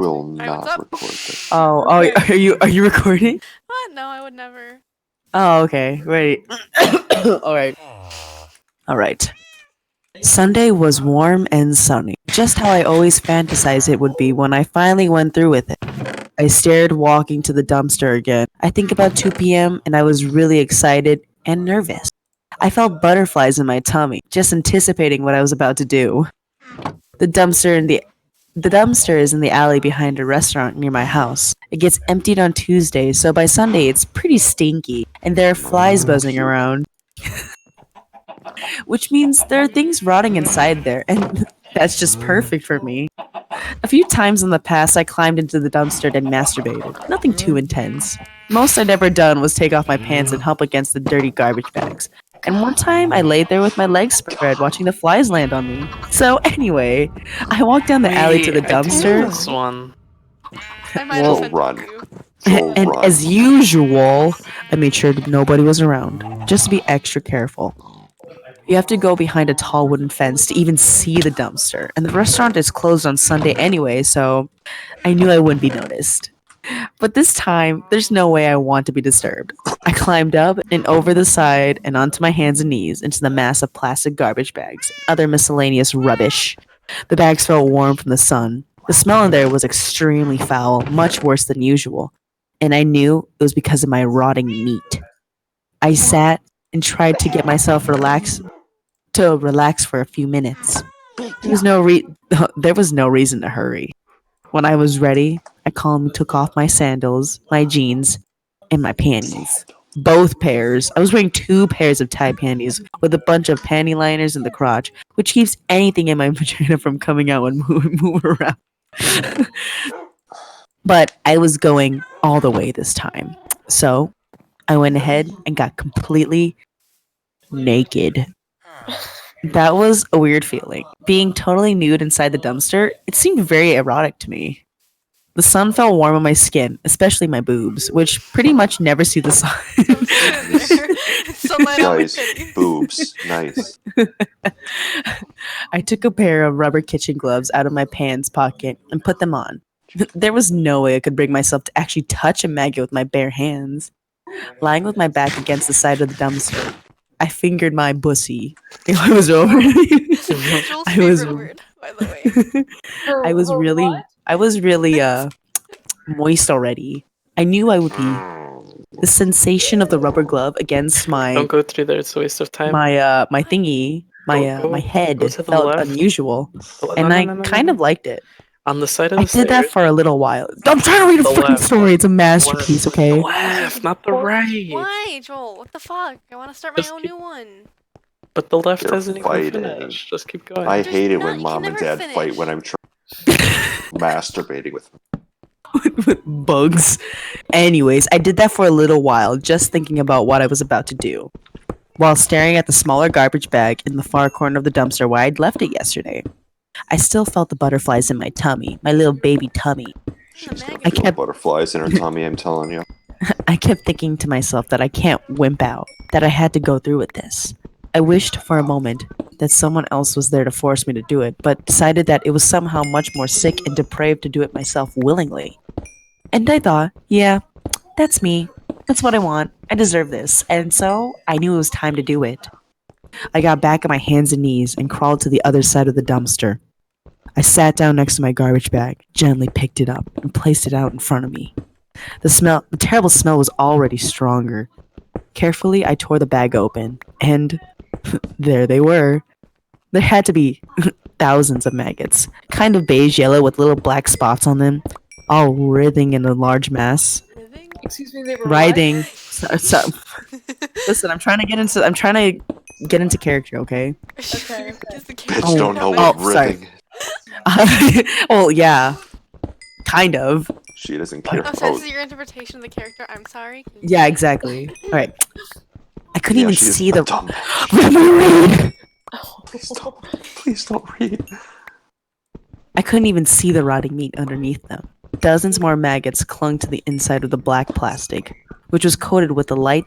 Will Hi, what's not up? record this. Oh, Okay. are you recording? What? No, I would never. Oh, okay. Wait. All right. Sunday was warm and sunny, just how I always fantasized it would be when I finally went through with it. I stared walking to the dumpster again. I think about 2 p.m. and I was really excited and nervous. I felt butterflies in my tummy, just anticipating what I was about to do. The dumpster in the dumpster is in the alley behind a restaurant near my house. It gets emptied on Tuesdays, so by Sunday it's pretty stinky, and there are flies buzzing around, which means there are things rotting inside there, and that's just perfect for me. A few times in the past, I climbed into the dumpster and masturbated. Nothing too intense. Most I'd ever done was take off my pants and hump against the dirty garbage bags. And one time, I laid there with my legs spread, watching the flies land on me. So anyway, I walked down the alley to the I think dumpster. this one. I might Well, have run. sent you. Joel, And run. as usual, I made sure that nobody was around, just to be extra careful. You have to go behind a tall wooden fence to even see the dumpster, and the restaurant is closed on Sunday anyway, so I knew I wouldn't be noticed. But this time, there's no way I want to be disturbed. I climbed up and over the side and onto my hands and knees into the mass of plastic garbage bags and other miscellaneous rubbish. The bags felt warm from the sun. The smell in there was extremely foul, much worse than usual, and I knew it was because of my rotting meat. I sat and tried to get myself relax for a few minutes. There was no reason to hurry. When I was ready, I calmly took off my sandals, my jeans, and my panties. Both pairs. I was wearing 2 pairs of tight panties with a bunch of panty liners in the crotch, which keeps anything in my vagina from coming out when move around. But I was going all the way this time. So I went ahead and got completely naked. That was a weird feeling. Being totally nude inside the dumpster, it seemed very erotic to me. The sun felt warm on my skin, especially my boobs, which pretty much never see the sun. Sunlight on my Nice. titty. Boobs. Nice. I took a pair of rubber kitchen gloves out of my pants pocket and put them on. There was no way I could bring myself to actually touch a maggot with my bare hands. Lying with my back against the side of the dumpster, I fingered my bussy. It was over. Joel's I was- favorite word, by the way. I was really moist already. I knew I would be. The sensation of the rubber glove against Don't my go through there, it's a waste of time. my thingy, my head go to the felt left. unusual, No, and no, I no, no, kind no. of liked it. On the side of I the did that stairs. for a little while. I'm trying to read a The fucking left. story. It's a masterpiece, Left. okay? The left, not the right. Why, Joel? What the fuck? I want to start my Just own keep- new one. But the left They're hasn't even fighting. finished. Just keep going. I Just hate it not- when you mom can and never dad fight finish. when I'm masturbating with With bugs. Anyways, I did that for a little while, just thinking about what I was about to do, while staring at the smaller garbage bag in the far corner of the dumpster where I'd left it yesterday. I still felt the butterflies in my tummy, my little baby tummy. She's maggot. got little kept- butterflies in her tummy, I'm telling you. I kept thinking to myself that I can't wimp out, that I had to go through with this. I wished for a moment that someone else was there to force me to do it, but decided that it was somehow much more sick and depraved to do it myself willingly. And I thought, yeah, that's me. That's what I want. I deserve this. And so I knew it was time to do it. I got back on my hands and knees and crawled to the other side of the dumpster. I sat down next to my garbage bag, gently picked it up, and placed it out in front of me. The terrible smell was already stronger. Carefully, I tore the bag open, and there they were. There had to be thousands of maggots, kind of beige yellow with little black spots on them, all writhing in a large mass. Living? Excuse me, they were Writhing. Listen, I'm trying to get into character, okay? Okay. Is the Bitch Oh, don't know oh, what sorry. ribbing. Well, yeah, kind of. She doesn't care. Oh, so this is your interpretation of the character. I'm sorry. Yeah, exactly. All right. I couldn't even she's see a the. dumb bitch. Let me read. Please don't read. I couldn't even see the rotting meat underneath them. Dozens more maggots clung to the inside of the black plastic, which was coated with a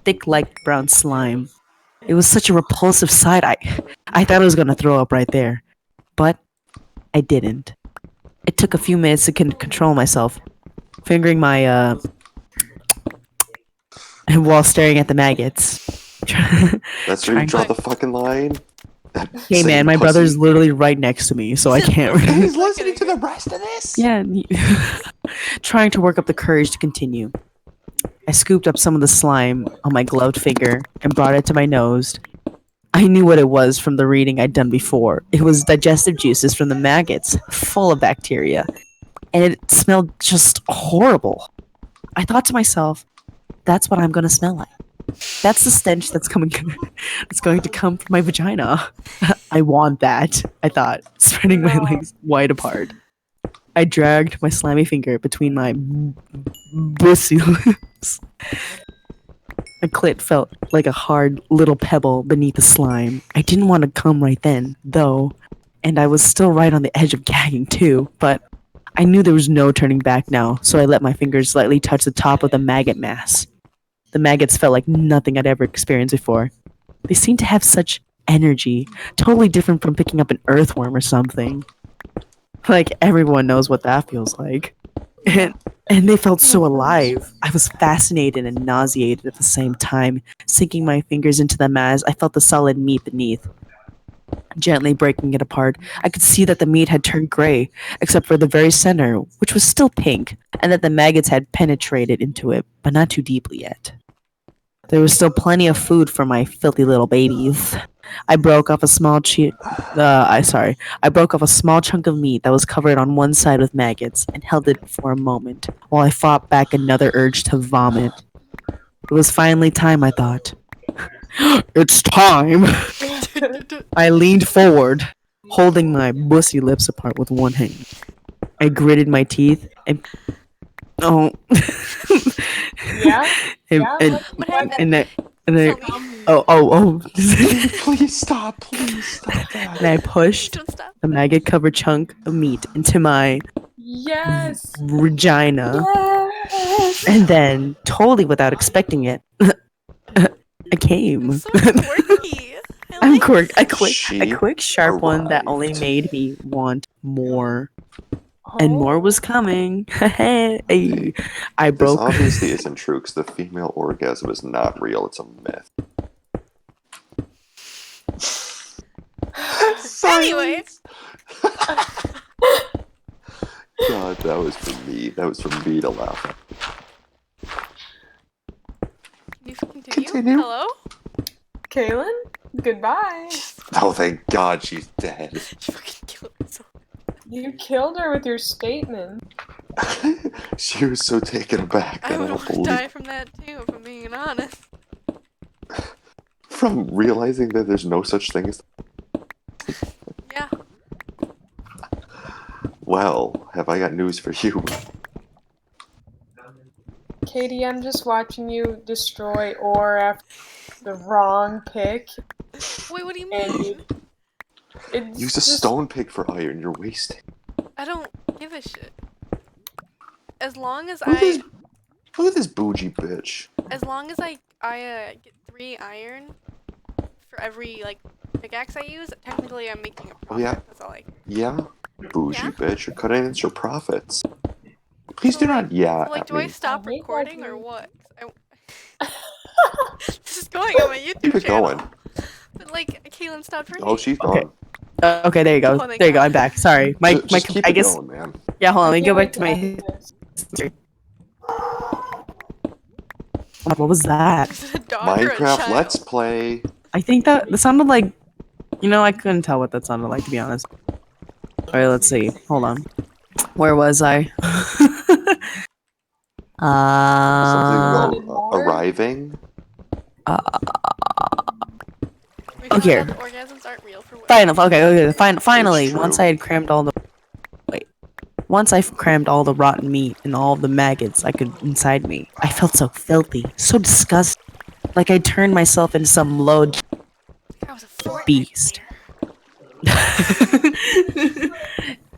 thick light brown slime. It was such a repulsive sight. I thought I was gonna throw up right there, but I didn't. It took a few minutes to control myself, fingering my while staring at the maggots. That's where you draw Trying- the fucking line. Hey man, my brother's literally right next to me, so I can't. He's listening to the rest of this. Yeah, trying to work up the courage to continue. I scooped up some of the slime on my gloved finger and brought it to my nose. I knew what it was from the reading I'd done before. It was digestive juices from the maggots, full of bacteria, and it smelled just horrible. I thought to myself, that's what I'm gonna smell like. That's the stench that's coming. It's going to come from my vagina. I want that. I thought, spreading my legs wide apart. I dragged my slimy finger between my bussy lips. My clit felt like a hard little pebble beneath the slime. I didn't want to come right then, though, and I was still right on the edge of gagging too, but I knew there was no turning back now, so I let my fingers lightly touch the top of the maggot mass. The maggots felt like nothing I'd ever experienced before. They seemed to have such energy, totally different from picking up an earthworm or something. Like, everyone knows what that feels like. And they felt so alive. I was fascinated and nauseated at the same time. Sinking my fingers into the mass, I felt the solid meat beneath. Gently breaking it apart, I could see that the meat had turned gray, except for the very center, which was still pink, and that the maggots had penetrated into it, but not too deeply yet. There was still plenty of food for my filthy little babies. I broke off a small I broke off a small chunk of meat that was covered on one side with maggots and held it for a moment while I fought back another urge to vomit. It was finally time, I thought. It's time! I leaned forward, holding my bussy lips apart with one hand. I gritted my teeth and Yeah? and Yeah? and, What happened? and I Tell me. Please stop. Please stop that. and I pushed Don't stop. the maggot-covered chunk of meat into my Yes! vagina, Yes! and then, totally without expecting it, I came. So quirky. I I'm like quirk. A She quick, sharp one that only arrived. made me want more, and more was coming. Hey, I This broke. obviously isn't true because the female orgasm is not real. It's a myth. Anyway. God, that was for me. That was for me to laugh at. Can you continue? Continue. Hello? Kaylynn? Goodbye. Oh, thank God she's dead. She fucking killed herself. You killed her with your statement. She was so taken aback. I I would don't want to believe die from that too, if I'm being honest. from realizing that there's no such thing as. Yeah. Well, have I got news for you? Katie, I'm just watching you destroy ore after the wrong pick. Wait, what do you And mean? it's Use a just- stone pick for iron. You're wasting. I don't give a shit. As long as Look at this, I look at this bougie bitch. get 3 iron for every like pickaxe I use, technically I'm making a profit. Oh, yeah? That's all I care. Yeah, bougie Yeah? bitch. You're cutting into your profits. Please So, do not yeah So, like, at do I me. stop I hate that recording or dude. what? This is going on my YouTube Keep it channel. going. But like, Kaylynn stopped ringing. Oh, she's Okay. gone. Okay, there you go. Oh, thank There you go. God. I'm back. Sorry, my Just keep I it guess. going, man. Yeah, hold on. I Let me go can't back wait to my edit this. history. What was that? Is it a dog or a Minecraft child? Let's Play. I think that sounded like. I couldn't tell what that sounded like, to be honest. Alright, let's see. Hold on. Where was I? Something uh, about more? arriving. We Oh, found here. out that orgasms aren't real for women. finally, It's once true. I had crammed all the. Wait. Once I crammed all the rotten meat and all the maggots I could inside me, I felt so filthy, so disgusting. Like I turned myself into some low I was a Fortnite beast. player.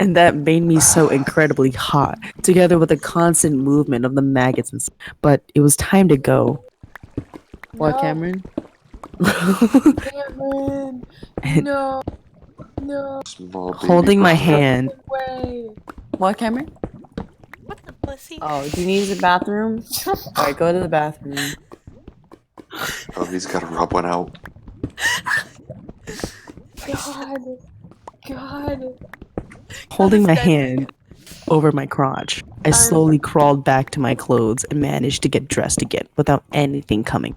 And that made me so incredibly hot, together with the constant movement of the maggots. But it was time to go. What, No, Cameron? Cameron. And No. No. Small baby holding my girl. hand, Way. What, Cameron? What the pussy? Oh, do you need to use the bathroom? Alright, go to the bathroom. Oh, he's got to rub one out. God. God. Holding my dead. hand over my crotch, I slowly crawled back to my clothes and managed to get dressed again without anything coming.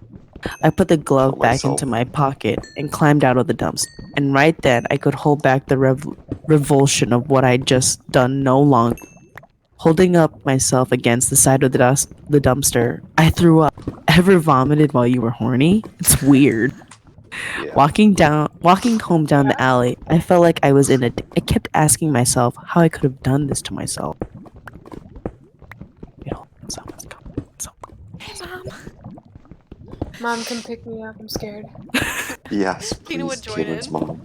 I put the glove back myself. into my pocket and climbed out of the dumpster. And right then, I could hold back the revulsion of what I'd just done no longer. Holding up myself against the side of the dumpster, I threw up. Ever vomited while you were horny? It's weird. Yeah. Walking home down the alley, I felt like I was I kept asking myself how I could have done this to myself. Someone's coming. Hey, Mom. Mom, come pick me up. I'm scared. Yes, Tina would please, join Kaylynn's in. mom.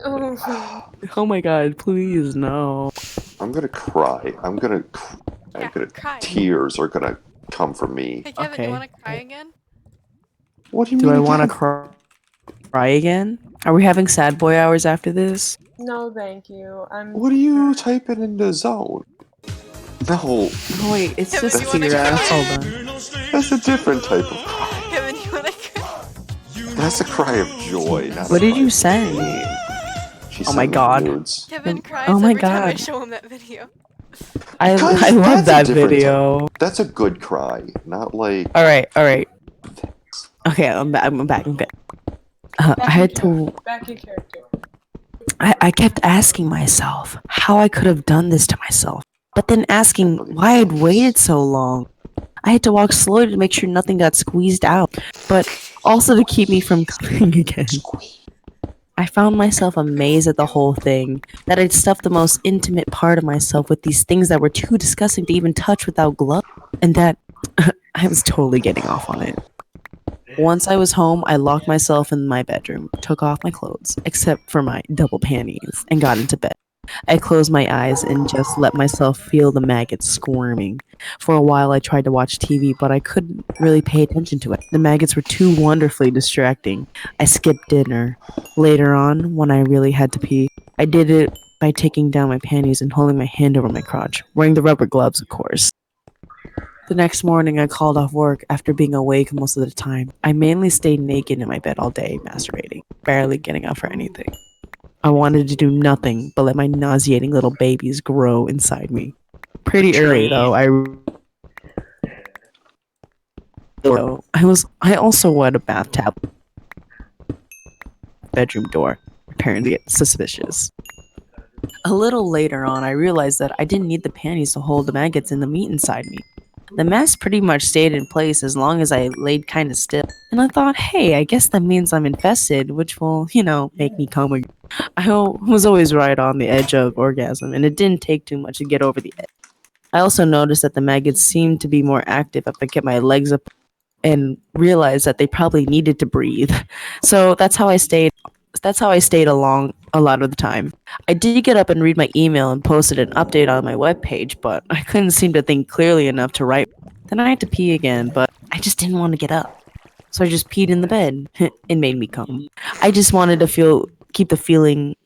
Oh. Oh my god, please no. I'm gonna cry. Yeah, cry. Tears are gonna come from me. Hey, Kevin, Okay. you want to cry again? What do you Do mean I want to again? cry again? Are we having sad boy hours after this? No, thank you. What are you typing in the zone? No, Oh wait, it's Kevin, just you wanna Kira. cry? Hold on. that's a different type of cry. Kevin, you want to cry? That's a cry of joy, not What a did cry you of say? pain. She Oh my sent me God. nudes. Kevin cries Oh my every time I God. show him that video. I Because love that's a that different video. That's a good cry, not like. All right. Okay, I'm back. I'm back. I had to. Back in character. I kept asking myself how I could have done this to myself, but then asking why I'd waited so long. I had to walk slowly to make sure nothing got squeezed out, but also to keep me from coming again. I found myself amazed at the whole thing, that I'd stuffed the most intimate part of myself with these things that were too disgusting to even touch without gloves, and that I was totally getting off on it. Once I was home, I locked myself in my bedroom, took off my clothes, except for my double panties, and got into bed. I closed my eyes and just let myself feel the maggots squirming. For a while, I tried to watch TV, but I couldn't really pay attention to it. The maggots were too wonderfully distracting. I skipped dinner. Later on, when I really had to pee, I did it by taking down my panties and holding my hand over my crotch, wearing the rubber gloves, of course. The next morning, I called off work after being awake most of the time. I mainly stayed naked in my bed all day, masturbating, barely getting up for anything. I wanted to do nothing but let my nauseating little babies grow inside me. Pretty early, though, I also wet a bath towel bedroom door, preparing to get suspicious. A little later on, I realized that I didn't need the panties to hold the maggots in the meat inside me. The mess pretty much stayed in place as long as I laid kind of still. And I thought, hey, I guess that means I'm infested, which will, make me come again. I was always right on the edge of orgasm, and it didn't take too much to get over the edge. I also noticed that the maggots seemed to be more active if I kept my legs up and realized that they probably needed to breathe. So that's how I stayed along a lot of the time. I did get up and read my email and posted an update on my webpage, but I couldn't seem to think clearly enough to write. Then I had to pee again, but I just didn't want to get up. So I just peed in the bed. It made me come. I just wanted to keep the feeling